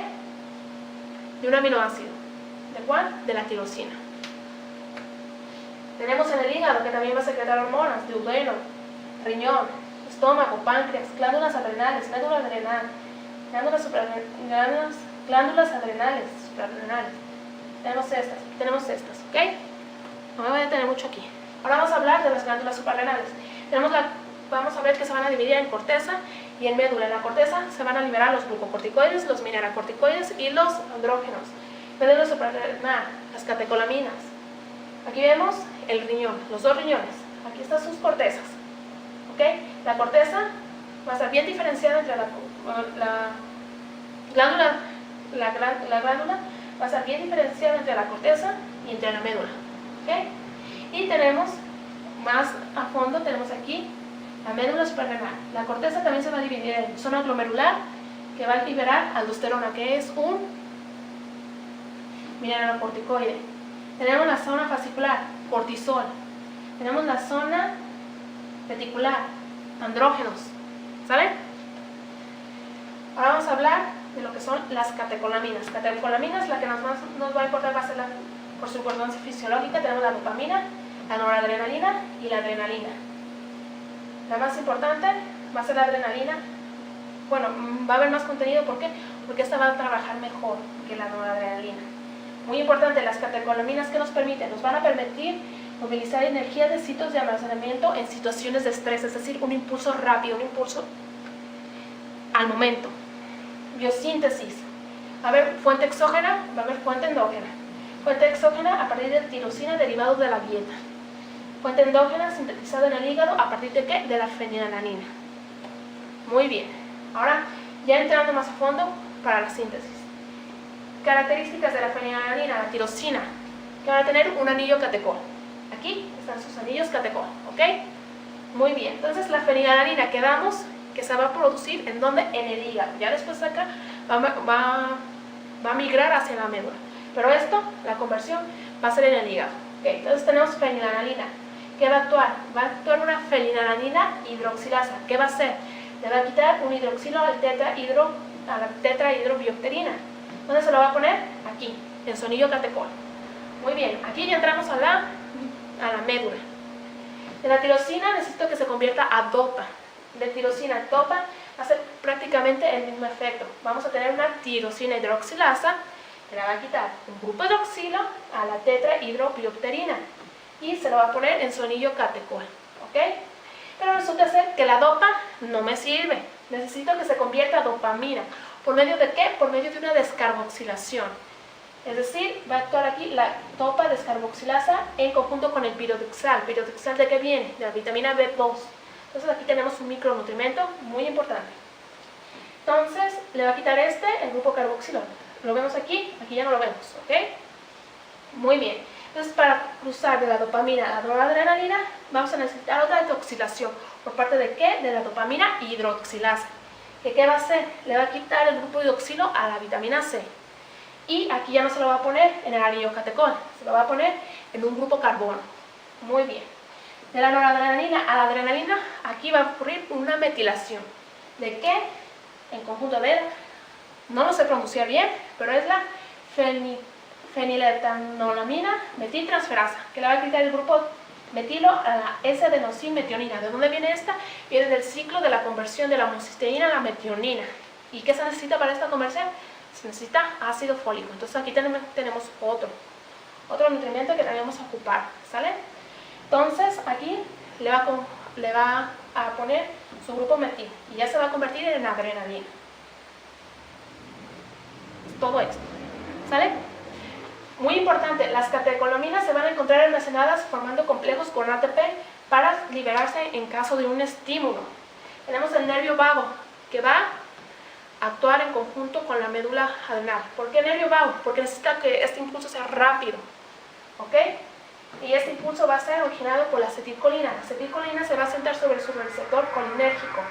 De un aminoácido. ¿De cuál? De la tirosina. Tenemos en el hígado, que también va a secretar hormonas: duodeno, riñón, estómago, páncreas, glándulas adrenales, médula adrenal, glándulas adrenales, suprarrenales. Tenemos estas, ¿ok? No me voy a detener mucho aquí. Ahora vamos a hablar de las glándulas suprarrenales. Vamos a ver que se van a dividir en corteza y en médula. En la corteza se van a liberar los glucocorticoides, los mineralocorticoides y los andrógenos. Médula suprarrenal, las catecolaminas. Aquí vemos el riñón, los dos riñones. Aquí están sus cortezas, ¿ok? La corteza va a estar bien diferenciada entre la glándula va a estar bien diferenciada entre la corteza y entre la médula, ¿ok? Y tenemos más a fondo, tenemos aquí la médula suprarrenal. La corteza también se va a dividir en zona glomerular, que va a liberar aldosterona, que es un mineralocorticoide. Tenemos la zona fascicular, cortisol. Tenemos la zona reticular, andrógenos. ¿Saben? Ahora vamos a hablar de lo que son las catecolaminas. Catecolaminas, la que nos va a importar va a ser por su importancia fisiológica. Tenemos la dopamina, la noradrenalina y la adrenalina. La más importante va a ser la adrenalina. Bueno, va a haber más contenido, ¿por qué? Porque esta va a trabajar mejor que la noradrenalina. Muy importante, las catecolaminas que nos van a permitir movilizar energía de sitios de almacenamiento en situaciones de estrés, es decir, un impulso rápido, un impulso al momento. Biosíntesis. Va a haber fuente exógena, va a haber fuente endógena. Fuente exógena a partir de tirosina derivado de la dieta. Fuente endógena sintetizada en el hígado a partir de ¿qué? De la fenilalanina. Muy bien. Ahora, ya entrando más a fondo para la síntesis. Características de la fenilalanina, la tirosina, que van a tener un anillo catecol. Aquí están sus anillos catecol, ¿ok? Muy bien. Entonces, la fenilalanina quedamos que se va a producir ¿en dónde? En el hígado. Ya después de acá va a migrar hacia la médula. Pero esto, la conversión, va a ser en el hígado. Okay, entonces tenemos fenilalanina. ¿Qué va a actuar? Va a actuar una fenilalanina hidroxilasa. ¿Qué va a hacer? Le va a quitar un hidroxilo a la tetrahidrobiopterina. ¿Dónde se lo va a poner? Aquí, en su anillo catecol. Muy bien, aquí ya entramos a la médula. De la tirosina necesito que se convierta a dopa. De tirosina a dopa va a ser prácticamente el mismo efecto. Vamos a tener una tirosina hidroxilasa que le va a quitar un grupo hidroxilo a la tetrahidrobiopterina y se lo va a poner en su anillo catecol, ¿ok? Pero resulta ser que la dopa no me sirve. Necesito que se convierta a dopamina. ¿Por medio de qué? Por medio de una descarboxilación. Es decir, va a actuar aquí la dopa descarboxilasa en conjunto con el pirodoxal. ¿Pirodoxal de qué viene? De la vitamina B2. Entonces aquí tenemos un micronutrimento muy importante. Entonces le va a quitar el grupo carboxilol. Lo vemos aquí ya no lo vemos, ¿ok? Muy bien. Entonces para cruzar de la dopamina a la noradrenalina vamos a necesitar otra hidroxilación. ¿Por parte de qué? De la dopamina hidroxilasa. ¿Qué va a hacer? Le va a quitar el grupo hidroxilo a la vitamina C. Y aquí ya no se lo va a poner en el anillo catecol, se lo va a poner en un grupo carbono. Muy bien. De la noradrenalina a la adrenalina, aquí va a ocurrir una metilación. ¿De qué? En conjunto de, no lo sé pronunciar bien, pero es la feniletanolamina metiltransferasa, que le va a quitar el grupo metilo a la S-adenosinmetionina. ¿De dónde viene esta? Viene del ciclo de la conversión de la homocisteína a la metionina. ¿Y qué se necesita para esta conversión? Se necesita ácido fólico. Entonces aquí tenemos otro nutriente que debemos ocupar, ¿sale? Entonces aquí le va a poner su grupo metil y ya se va a convertir en adrenalina. Todo esto, ¿sale? Muy importante, las catecolaminas se van a encontrar almacenadas formando complejos con ATP para liberarse en caso de un estímulo. Tenemos el nervio vago que va a actuar en conjunto con la médula adrenal. ¿Por qué nervio vago? Porque necesita que este impulso sea rápido, ¿ok? Y este impulso va a ser originado por la acetilcolina. La acetilcolina se va a sentar sobre su receptor colinérgico,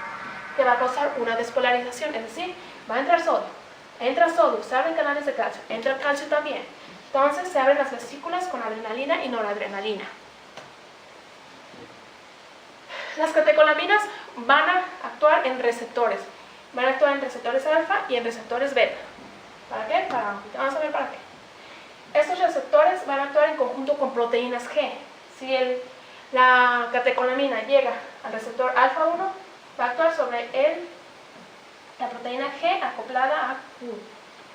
que va a causar una despolarización, es decir, va a entrar sodio. Entra sodio, se abren canales de calcio, entra el calcio también. Entonces se abren las vesículas con adrenalina y noradrenalina. Las catecolaminas van a actuar en receptores. Van a actuar en receptores alfa y en receptores beta. ¿Para qué? Vamos a ver para qué. Estos receptores van a actuar en conjunto con proteínas G. Si la catecolamina llega al receptor alfa 1, va a actuar sobre la proteína G acoplada a Q.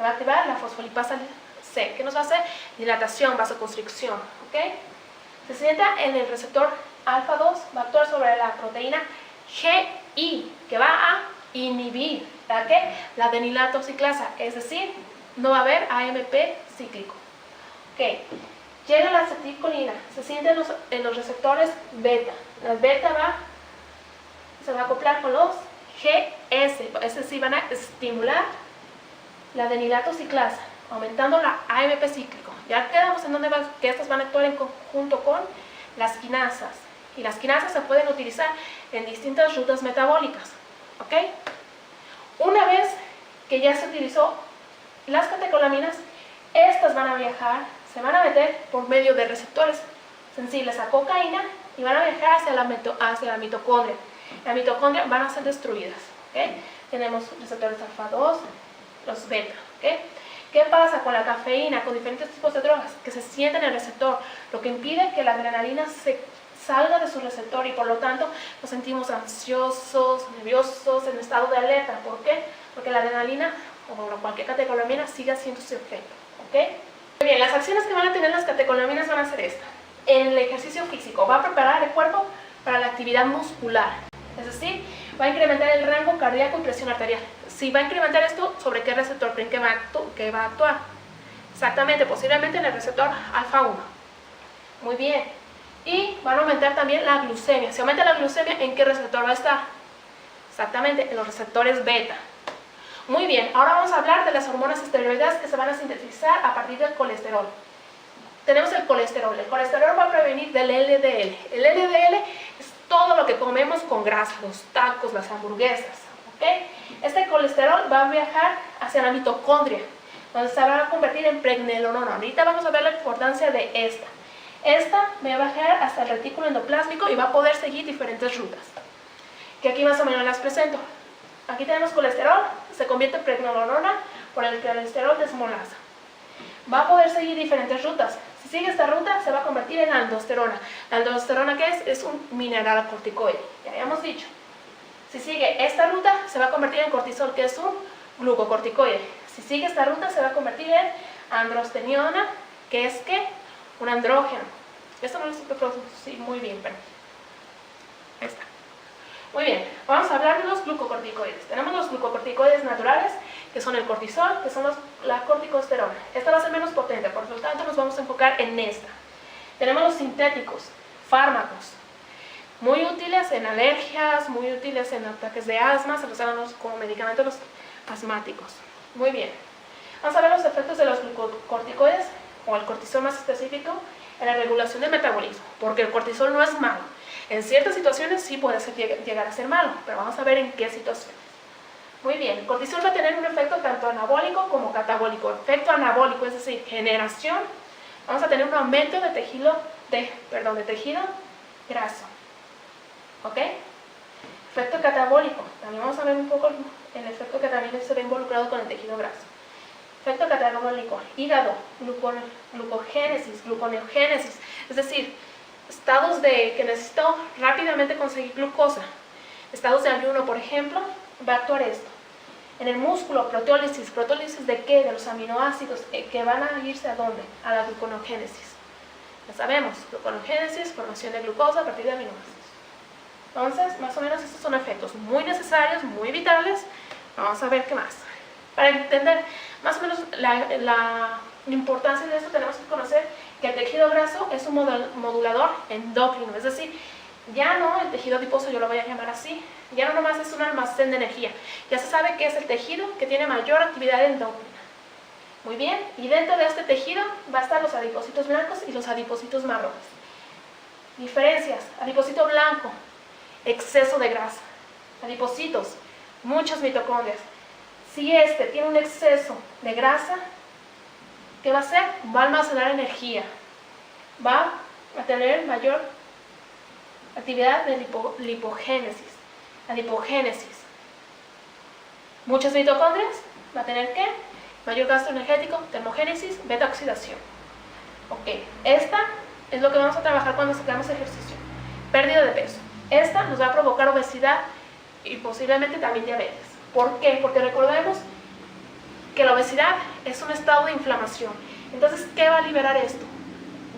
Va a activar la fosfolipasa C, que nos va a hacer dilatación, vasoconstricción. ¿Ok? Se sienta en el receptor alfa 2, va a actuar sobre la proteína GI, que va a inhibir la adenilato ciclasa, es decir, no va a haber AMP cíclico. Ok, llega la acetilcolina, se siente en los receptores beta. La beta se va a acoplar con los GS, es decir, van a estimular la adenilato ciclasa, aumentando la AMP cíclico. Ya quedamos en donde que estas van a actuar en conjunto con las quinasas. Y las quinasas se pueden utilizar en distintas rutas metabólicas. ¿Ok? Una vez que ya se utilizó las catecolaminas, estas van a viajar, se van a meter por medio de receptores sensibles a cocaína y van a viajar hacia la mitocondria. La mitocondria van a ser destruidas. ¿Okay? Tenemos receptores alfa 2, los beta. ¿Okay? ¿Qué pasa con la cafeína, con diferentes tipos de drogas? Que se siente en el receptor, lo que impide que la adrenalina se salga de su receptor y por lo tanto nos sentimos ansiosos, nerviosos, en estado de alerta. ¿Por qué? Porque la adrenalina o cualquier catecolamina sigue haciendo su efecto. ¿Ok? Muy bien, las acciones que van a tener las catecolaminas van a ser esta. En el ejercicio físico va a preparar el cuerpo para la actividad muscular, es decir, va a incrementar el rango cardíaco y presión arterial. Si va a incrementar esto, ¿sobre qué receptor creen que va a actuar? Exactamente, posiblemente en el receptor alfa 1. Muy bien. Y van a aumentar también la glucemia. Si aumenta la glucemia, ¿en qué receptor va a estar? Exactamente, en los receptores beta. Muy bien, ahora vamos a hablar de las hormonas esteroideas que se van a sintetizar a partir del colesterol. Tenemos el colesterol. El colesterol va a prevenir del LDL. El LDL es todo lo que comemos con grasa, los tacos, las hamburguesas. ¿Okay? Este colesterol va a viajar hacia la mitocondria, donde se va a convertir en pregnenolona. Ahorita vamos a ver la importancia de esta. Esta va a bajar hasta el retículo endoplásmico y va a poder seguir diferentes rutas, que aquí más o menos las presento. Aquí tenemos colesterol, se convierte en pregnenolona por el colesterol desmolasa. Va a poder seguir diferentes rutas. Si sigue esta ruta, se va a convertir en aldosterona. ¿La aldosterona qué es? Es un mineral corticoide, ya habíamos dicho. Si sigue esta ruta, se va a convertir en cortisol, que es un glucocorticoide. Si sigue esta ruta, se va a convertir en androsteniona, que es ¿qué? Un andrógeno. Esto no lo supe producir muy bien, pero ahí está. Muy bien, vamos a hablar de los glucocorticoides. Tenemos los glucocorticoides naturales, que son el cortisol, que son la corticosterona. Esta va a ser menos potente, por lo tanto nos vamos a enfocar en esta. Tenemos los sintéticos, fármacos, muy útiles en alergias, muy útiles en ataques de asma, se los dan como medicamentos los asmáticos. Muy bien, vamos a ver los efectos de los glucocorticoides, o el cortisol más específico, en la regulación del metabolismo, porque el cortisol no es malo. En ciertas situaciones sí puede llegar a ser malo, pero vamos a ver en qué situaciones. Muy bien, el cortisol va a tener un efecto tanto anabólico como catabólico. Efecto anabólico, es decir, generación. Vamos a tener un aumento de tejido graso. ¿Ok? Efecto catabólico. También vamos a ver un poco el efecto que también se ve involucrado con el tejido graso. Efecto catabólico, hígado, glucogénesis, gluconeogénesis, es decir, estados que necesito rápidamente conseguir glucosa. Estados de ayuno, por ejemplo, va a actuar esto. En el músculo, proteólisis. ¿Proteólisis de qué? De los aminoácidos que van a irse ¿a dónde? A la gluconeogénesis. Ya sabemos, gluconeogénesis, formación de glucosa a partir de aminoácidos. Entonces, más o menos estos son efectos muy necesarios, muy vitales. Vamos a ver qué más. Para entender más o menos la importancia de esto, tenemos que conocer que el tejido graso es un modulador endocrino, es decir, ya no el tejido adiposo, yo lo voy a llamar así, ya no nomás es un almacén de energía, ya se sabe que es el tejido que tiene mayor actividad endocrina. Muy bien, y dentro de este tejido va a estar los adipocitos blancos y los adipocitos marrones. Diferencias: adipocito blanco, exceso de grasa. Adipocitos, muchas mitocondrias. Si este tiene un exceso de grasa, ¿qué va a hacer? Va a almacenar energía, va a tener mayor actividad de lipogénesis, adipogénesis. Muchas mitocondrias, va a tener ¿qué? Mayor gasto energético, termogénesis, beta-oxidación. Ok, esta es lo que vamos a trabajar cuando hagamos ejercicio. Pérdida de peso. Esta nos va a provocar obesidad y posiblemente también diabetes. ¿Por qué? Porque recordemos que la obesidad es un estado de inflamación. Entonces, ¿qué va a liberar esto?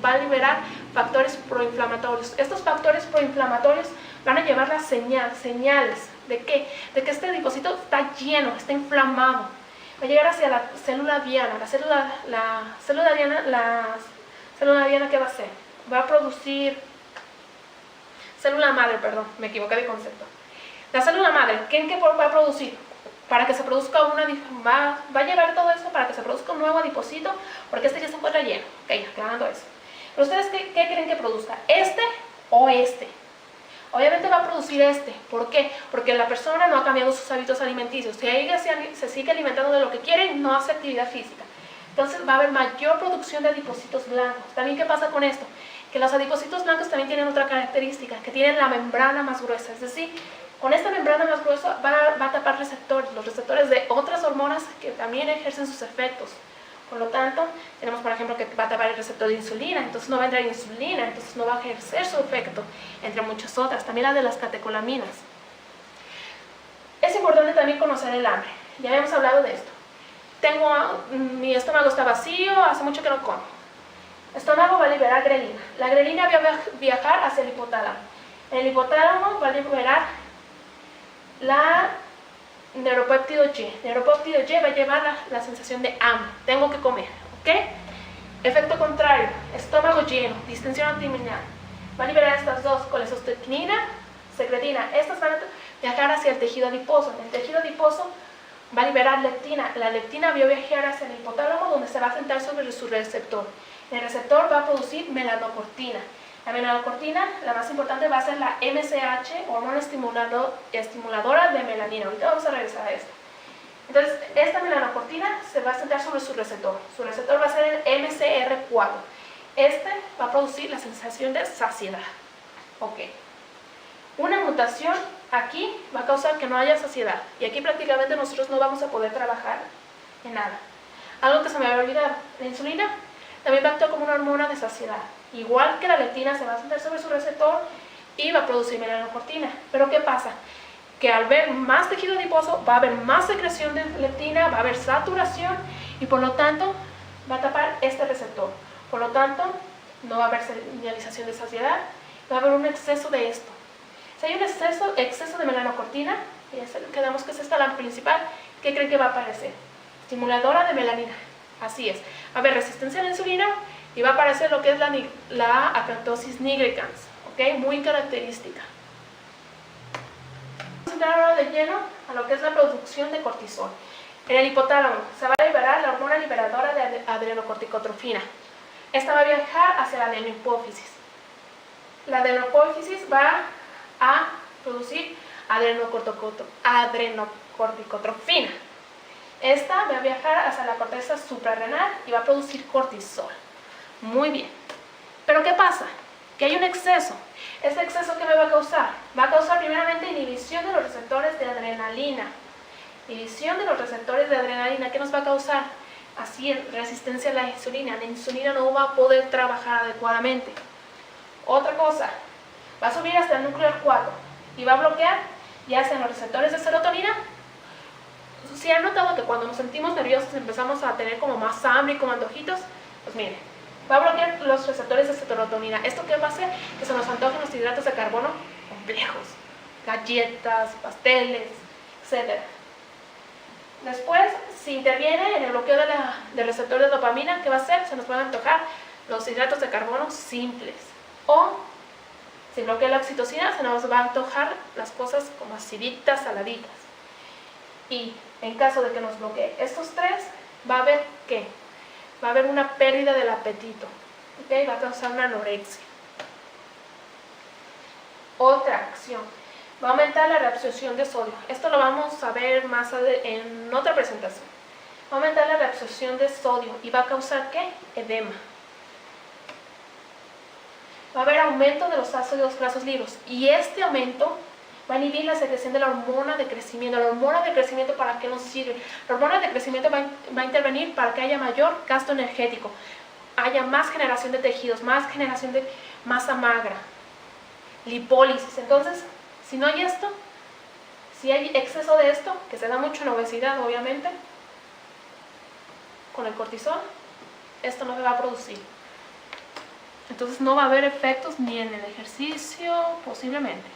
Va a liberar factores proinflamatorios. Estos factores proinflamatorios van a llevar las señales ¿de qué? De que este adipocito está lleno, está inflamado. Va a llegar hacia la célula diana. La célula diana, ¿qué va a hacer? Va a producir célula madre, perdón, me equivoqué de concepto. La célula madre, ¿qué va a producir? Para que se produzca va a llevar todo eso para que se produzca un nuevo adipocito, porque este ya se encuentra lleno. Ok, aclarando eso. Pero ustedes, ¿qué creen que produzca? ¿Este o este? Obviamente va a producir este. ¿Por qué? Porque la persona no ha cambiado sus hábitos alimenticios. Si ella se sigue alimentando de lo que quiere, no hace actividad física. Entonces va a haber mayor producción de adipocitos blancos. También, ¿qué pasa con esto? Que los adipocitos blancos también tienen otra característica, que tienen la membrana más gruesa. Es decir, con esta membrana más gruesa va a tapar receptores, los receptores de otras hormonas que también ejercen sus efectos. Por lo tanto, tenemos por ejemplo que va a tapar el receptor de insulina, entonces no va a entrar insulina, entonces no va a ejercer su efecto, entre muchas otras, también la de las catecolaminas. Es importante también conocer el hambre, ya habíamos hablado de esto. Mi estómago está vacío, hace mucho que no como. El estómago va a liberar grelina. La grelina va a viajar hacia el hipotálamo. El hipotálamo va a liberar la neuropéptido Y. El neuropéptido Y va a llevar la sensación de hambre. Tengo que comer, ¿ok? Efecto contrario, estómago lleno, distensión abdominal. Va a liberar estas dos, colecistoquinina, secretina. Estas van a viajar hacia el tejido adiposo. En el tejido adiposo va a liberar leptina. La leptina va a viajar hacia el hipotálamo, donde se va a sentar sobre su receptor. El receptor va a producir melanocortina. La melanocortina, la más importante, va a ser la MSH, hormona estimuladora de melanina. Ahorita vamos a regresar a esto. Entonces, esta melanocortina se va a sentar sobre su receptor. Su receptor va a ser el MCR4. Este va a producir la sensación de saciedad. Ok. Una mutación aquí va a causar que no haya saciedad. Y aquí prácticamente nosotros no vamos a poder trabajar en nada. Algo que se me había olvidado, la insulina también va a actuar como una hormona de saciedad. Igual que la leptina se va a sentar sobre su receptor y va a producir melanocortina. Pero ¿qué pasa? Que al ver más tejido adiposo va a haber más secreción de leptina, va a haber saturación y por lo tanto va a tapar este receptor. Por lo tanto, no va a haber señalización de saciedad, va a haber un exceso de esto. Si hay un exceso de melanocortina, y quedamos que es esta la principal, ¿qué creen que va a aparecer? Estimuladora de melanina. Así es. Va a haber resistencia a la insulina y va a aparecer lo que es la acanthosis nigricans, ¿ok? Muy característica. Vamos a entrar ahora de lleno a lo que es la producción de cortisol. En el hipotálamo se va a liberar la hormona liberadora de adrenocorticotrofina. Esta va a viajar hacia la adenohipófisis. La adenohipófisis va a producir adrenocorticotrofina. Esta va a viajar hacia la corteza suprarrenal y va a producir cortisol. Muy bien. Pero ¿qué pasa? Que hay un exceso. ¿Este exceso qué me va a causar? Va a causar primeramente inhibición de los receptores de adrenalina. Inhibición de los receptores de adrenalina, ¿qué nos va a causar? Así, resistencia a la insulina. La insulina no va a poder trabajar adecuadamente. Otra cosa, va a subir hasta el núcleo 4 y va a bloquear ya sean los receptores de serotonina. Si han notado que cuando nos sentimos nerviosos empezamos a tener como más hambre y como antojitos, pues miren, va a bloquear los receptores de serotonina. ¿Esto qué va a hacer? Que se nos antojen los hidratos de carbono complejos, galletas, pasteles, etc. Después, si interviene en el bloqueo del receptor de dopamina, ¿qué va a hacer? Se nos van a antojar los hidratos de carbono simples. O, si bloquea la oxitocina, se nos va a antojar las cosas como aciditas, saladitas. Y en caso de que nos bloquee estos tres, va a haber ¿qué? Va a haber una pérdida del apetito. ¿Okay? Va a causar una anorexia. Otra acción. Va a aumentar la reabsorción de sodio. Esto lo vamos a ver más en otra presentación. Va a aumentar la reabsorción de sodio y va a causar ¿qué? Edema. Va a haber aumento de los ácidos grasos libres y este aumento va a inhibir la secreción de la hormona de crecimiento. ¿La hormona de crecimiento para qué nos sirve? La hormona de crecimiento va a intervenir para que haya mayor gasto energético, haya más generación de tejidos, más generación de masa magra, lipólisis. Entonces, si no hay esto, si hay exceso de esto, que se da mucho en obesidad obviamente, con el cortisol, esto no se va a producir. Entonces no va a haber efectos ni en el ejercicio, posiblemente.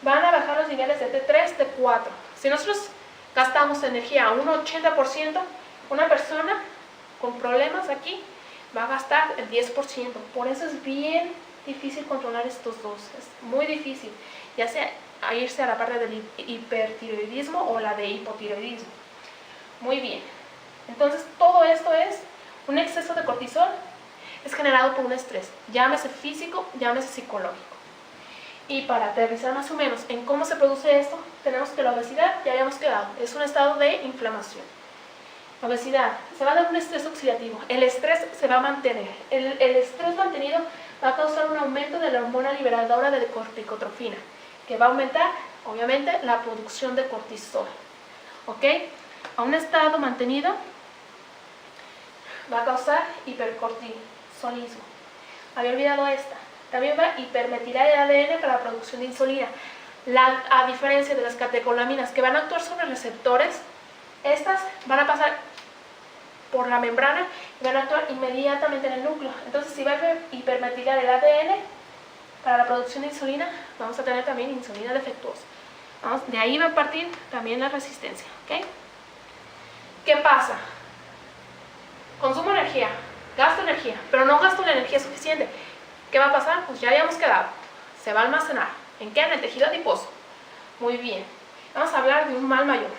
Van a bajar los niveles de T3, T4. Si nosotros gastamos energía a un 80%, una persona con problemas aquí va a gastar el 10%. Por eso es bien difícil controlar estos dos. Es muy difícil, ya sea a irse a la parte del hipertiroidismo o la de hipotiroidismo. Muy bien. Entonces todo esto es un exceso de cortisol. Es generado por un estrés, llámese físico, llámese psicológico. Y para aterrizar más o menos en cómo se produce esto, tenemos que la obesidad, ya habíamos quedado, es un estado de inflamación. La obesidad, se va a dar un estrés oxidativo, el estrés se va a mantener. El estrés mantenido va a causar un aumento de la hormona liberadora de corticotrofina, que va a aumentar, obviamente, la producción de cortisol. ¿Ok? A un estado mantenido, va a causar hipercortisolismo. Había olvidado esta. También va a hipermetilar el ADN para la producción de insulina. A diferencia de las catecolaminas que van a actuar sobre receptores, estas van a pasar por la membrana y van a actuar inmediatamente en el núcleo. Entonces, si va a hipermetilar el ADN para la producción de insulina, vamos a tener también insulina defectuosa. De ahí va a partir también la resistencia. ¿Okay? ¿Qué pasa? Consumo energía, gasto energía, pero no gasto la energía suficiente. ¿Qué va a pasar? Pues ya habíamos quedado. Se va a almacenar. ¿En qué? En el tejido adiposo. Muy bien. Vamos a hablar de un mal mayor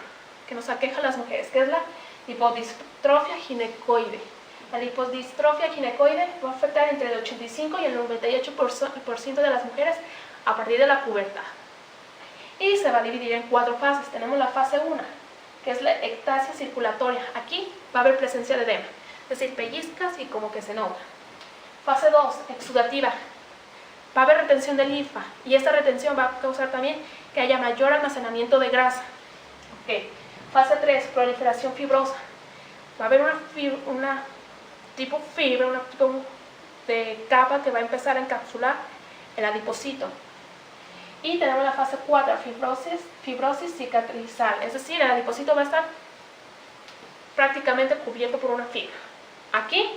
que nos aqueja a las mujeres, que es la lipodistrofia ginecoide. La lipodistrofia ginecoide va a afectar entre el 85 y el 98% de las mujeres a partir de la pubertad. Y se va a dividir en 4 fases. Tenemos la fase 1, que es la ectasia circulatoria. Aquí va a haber presencia de edema, es decir, pellizcas y como que se nota. Fase 2, exudativa. Va a haber retención de linfa y esta retención va a causar también que haya mayor almacenamiento de grasa. Okay. Fase 3, proliferación fibrosa. Va a haber una tipo fibra, una tipo de capa que va a empezar a encapsular el adipocito. Y tenemos la fase 4, fibrosis cicatrizal. Es decir, el adipocito va a estar prácticamente cubierto por una fibra. Aquí,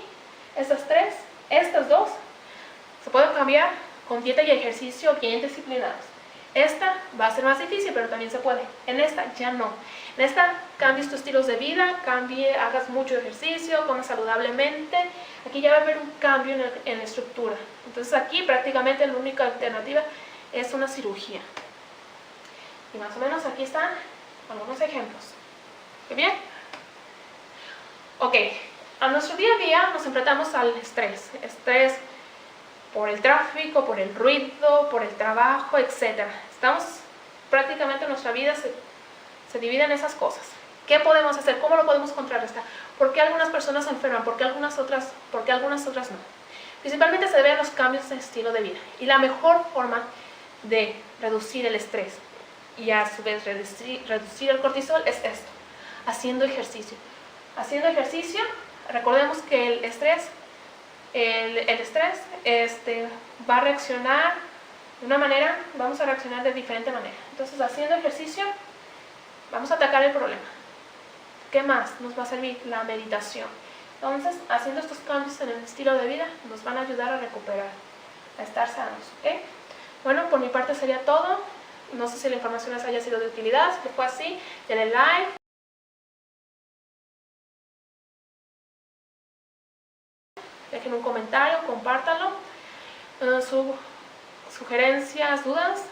estas dos, se pueden cambiar con dieta y ejercicio bien disciplinados. Esta va a ser más difícil, pero también se puede. En esta ya no. En esta cambies tus estilos de vida, hagas mucho ejercicio, comas saludablemente. Aquí ya va a haber un cambio en la estructura. Entonces aquí prácticamente la única alternativa es una cirugía. Y más o menos aquí están algunos ejemplos. ¿Qué bien? Ok, a nuestro día a día nos enfrentamos al estrés. Estrés por el tráfico, por el ruido, por el trabajo, etc. Prácticamente nuestra vida se divide en esas cosas. ¿Qué podemos hacer? ¿Cómo lo podemos contrarrestar? ¿Por qué algunas personas se enferman? ¿Por qué algunas otras no? Principalmente se debe a los cambios de estilo de vida. Y la mejor forma de reducir el estrés y a su vez reducir el cortisol es esto, haciendo ejercicio. Haciendo ejercicio, recordemos que el estrés va a reaccionar de una manera, vamos a reaccionar de diferente manera. Entonces, haciendo ejercicio, vamos a atacar el problema. ¿Qué más nos va a servir? La meditación. Entonces, haciendo estos cambios en el estilo de vida, nos van a ayudar a recuperar, a estar sanos. ¿Okay? Bueno, por mi parte sería todo. No sé si la información les haya sido de utilidad. Si fue así, denle like. Dejen un comentario, compártanlo. Sugerencias, dudas.